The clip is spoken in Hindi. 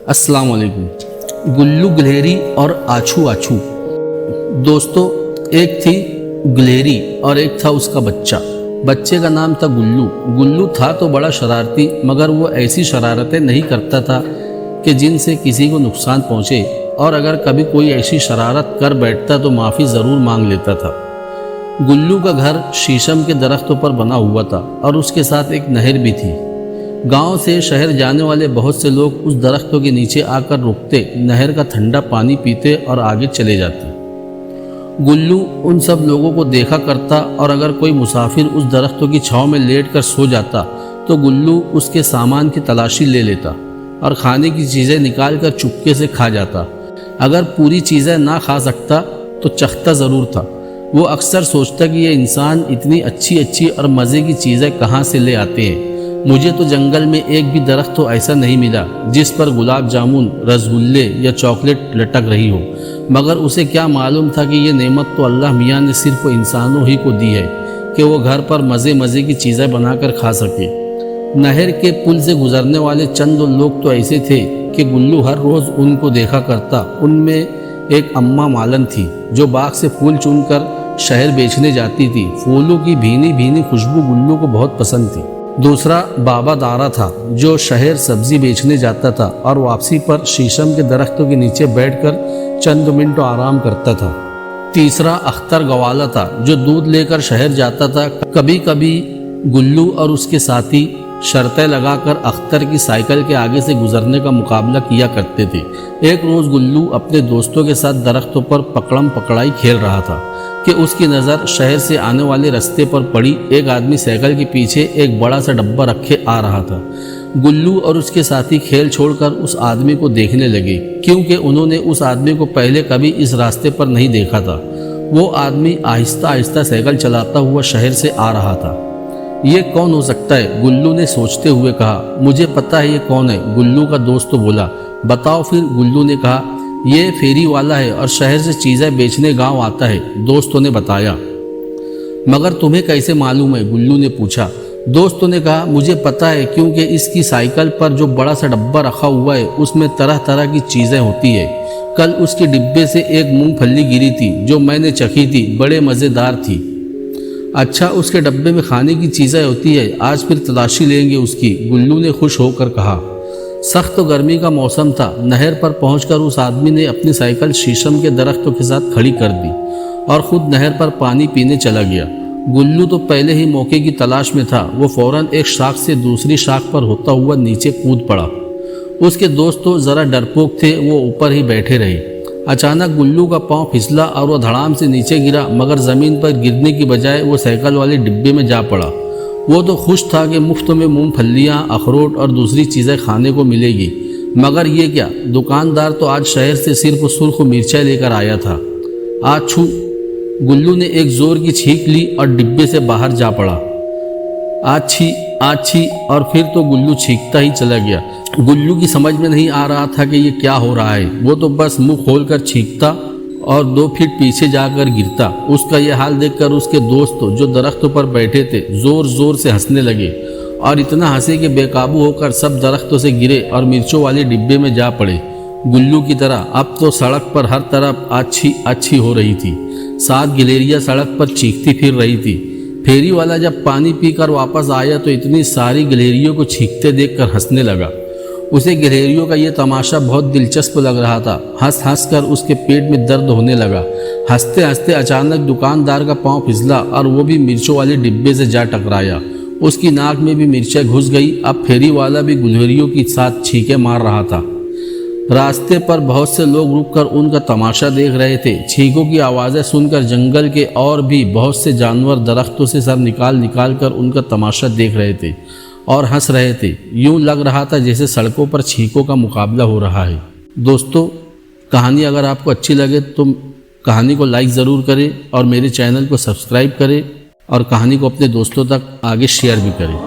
अस्सलाम वालेकुम। गुल्लू गिलहरी और आछू आछू। दोस्तों, एक थी गिलहरी और एक था उसका बच्चा। बच्चे का नाम था गुल्लू। गुल्लू था तो बड़ा शरारती, मगर वो ऐसी शरारतें नहीं करता था कि जिनसे किसी को नुकसान पहुँचे, और अगर कभी कोई ऐसी शरारत कर बैठता तो माफ़ी ज़रूर मांग लेता था। गुल्लू का घर शीशम के दरख्तों पर बना हुआ था और उसके साथ एक नहर भी थी। गांव से शहर जाने वाले बहुत से लोग उस दरख्तों के नीचे आकर रुकते, नहर का ठंडा पानी पीते और आगे चले जाते। गुल्लू उन सब लोगों को देखा करता, और अगर कोई मुसाफिर उस दरख्तों की छांव में लेटकर सो जाता तो गुल्लू उसके सामान की तलाशी ले लेता और खाने की चीज़ें निकाल कर चुपके से खा जाता। अगर पूरी चीज़ें ना खा सकता तो चखता ज़रूर था। वो अक्सर सोचता कि ये इंसान इतनी अच्छी अच्छी और मज़े की चीज़ें कहाँ से ले आते हैं। मुझे तो जंगल में एक भी दरख्त तो ऐसा नहीं मिला जिस पर गुलाब जामुन, रसगुल्ले या चॉकलेट लटक रही हो। मगर उसे क्या मालूम था कि ये नेमत तो अल्लाह मियाँ ने सिर्फ इंसानों ही को दी है कि वो घर पर मज़े मज़े की चीज़ें बनाकर खा सके। नहर के पुल से गुजरने वाले चंद लोग तो ऐसे थे कि गुल्लू हर रोज़ उनको देखा करता। उनमें एक अम्मा मालन थी जो बाग से फूल चुनकर शहर बेचने जाती थी। फूलों की भीनी भीनी खुशबू गुल्लू को बहुत पसंद थी। दूसरा बाबा दारा था जो शहर सब्जी बेचने जाता था और वापसी पर शीशम के दरख्तों के नीचे बैठकर चंद मिनट आराम करता था। तीसरा अख्तर गवाला था जो दूध लेकर शहर जाता था। कभी कभी गुल्लू और उसके साथी शर्तें लगाकर अख्तर की साइकिल के आगे से गुजरने का मुकाबला किया करते थे। एक रोज़ गुल्लू अपने दोस्तों के साथ दरख्तों पर पकड़म पकड़ाई खेल रहा था कि उसकी नज़र शहर से आने वाले रास्ते पर पड़ी। एक आदमी साइकिल के पीछे एक बड़ा सा डब्बा रखे आ रहा था। गुल्लू और उसके साथी खेल छोड़कर उस आदमी को देखने लगे, क्योंकि उन्होंने उस आदमी को पहले कभी इस रास्ते पर नहीं देखा था। वो आदमी आहिस्ता आहिस्ता साइकिल चलाता हुआ शहर से आ रहा था। ये कौन हो सकता है? गुल्लू ने सोचते हुए कहा। मुझे पता है ये कौन है, गुल्लू का दोस्त तो बोला। बताओ फिर, गुल्लू ने कहा। ये फेरी वाला है और शहर से चीज़ें बेचने गांव आता है, दोस्तों ने बताया। मगर तुम्हें कैसे मालूम है? गुल्लू ने पूछा। दोस्तों ने कहा, मुझे पता है क्योंकि इसकी साइकिल पर जो बड़ा सा डब्बा रखा हुआ है उसमें तरह तरह की चीज़ें होती है। कल उसके डिब्बे से एक मूंगफली गिरी थी जो मैंने चखी थी, बड़े मज़ेदार थी। अच्छा, उसके डब्बे में खाने की चीज़ें होती है, आज फिर तलाशी लेंगे उसकी, गुल्लू ने खुश होकर कहा। सख्त गर्मी का मौसम था। नहर पर पहुंचकर उस आदमी ने अपनी साइकिल शीशम के दरख्तों के साथ खड़ी कर दी और खुद नहर पर पानी पीने चला गया। गुल्लू तो पहले ही मौके की तलाश में था। वो फौरन एक शाख से दूसरी शाख पर होता हुआ नीचे कूद पड़ा। उसके दोस्त तो ज़रा डरपोक थे, वो ऊपर ही बैठे रहे। अचानक गुल्लू का पाँव फिसला और वह धड़ाम से नीचे गिरा, मगर ज़मीन पर गिरने की बजाय वो साइकिल वाले डिब्बे में जा पड़ा। वो तो खुश था कि मुफ्त में मूंगफलियाँ, अखरोट और दूसरी चीज़ें खाने को मिलेगी। मगर ये क्या, दुकानदार तो आज शहर से सिर्फ सुर्ख मिर्चा लेकर आया था। आछू! गुल्लू ने एक जोर की छींक ली और डिब्बे से बाहर जा पड़ा। आछी आछी, और फिर तो गुल्लू छींकता ही चला गया। गुल्लू की समझ में नहीं आ रहा था कि ये क्या हो रहा है। वो तो बस मुंह खोलकर छींकता और 2 फीट पीछे जाकर गिरता। उसका यह हाल देखकर उसके दोस्त जो दरख्तों पर बैठे थे जोर जोर से हंसने लगे, और इतना हंसे कि बेकाबू होकर सब दरख्तों से गिरे और मिर्चों वाले डिब्बे में जा पड़े। गुल्लू की तरह अब तो सड़क पर हर तरफ अच्छी अच्छी हो रही थी। 7 गिलहरियाँ सड़क पर चीखती फिर रही थी। फेरी वाला जब पानी पीकर वापस आया तो इतनी सारी गिलहरियों को चीखते देखकर हंसने लगा। उसे गिलहरियों का ये तमाशा बहुत दिलचस्प लग रहा था। हंस हंस कर उसके पेट में दर्द होने लगा। हंसते हंसते अचानक दुकानदार का पाँव फिसला और वो भी मिर्चों वाले डिब्बे से जा टकराया। उसकी नाक में भी मिर्चें घुस गई। अब फेरी वाला भी गिलहरियों के साथ छींके मार रहा था। रास्ते पर बहुत से लोग रुककर उनका तमाशा देख रहे थे। छींकों की आवाज़ें सुनकर जंगल के और भी बहुत से जानवर दरख्तों से सर निकाल निकाल कर उनका तमाशा देख रहे थे और हंस रहे थे। यूं लग रहा था जैसे सड़कों पर छींकों का मुकाबला हो रहा है। दोस्तों, कहानी अगर आपको अच्छी लगे तो कहानी को लाइक ज़रूर करें और मेरे चैनल को सब्सक्राइब करें और कहानी को अपने दोस्तों तक आगे शेयर भी करें।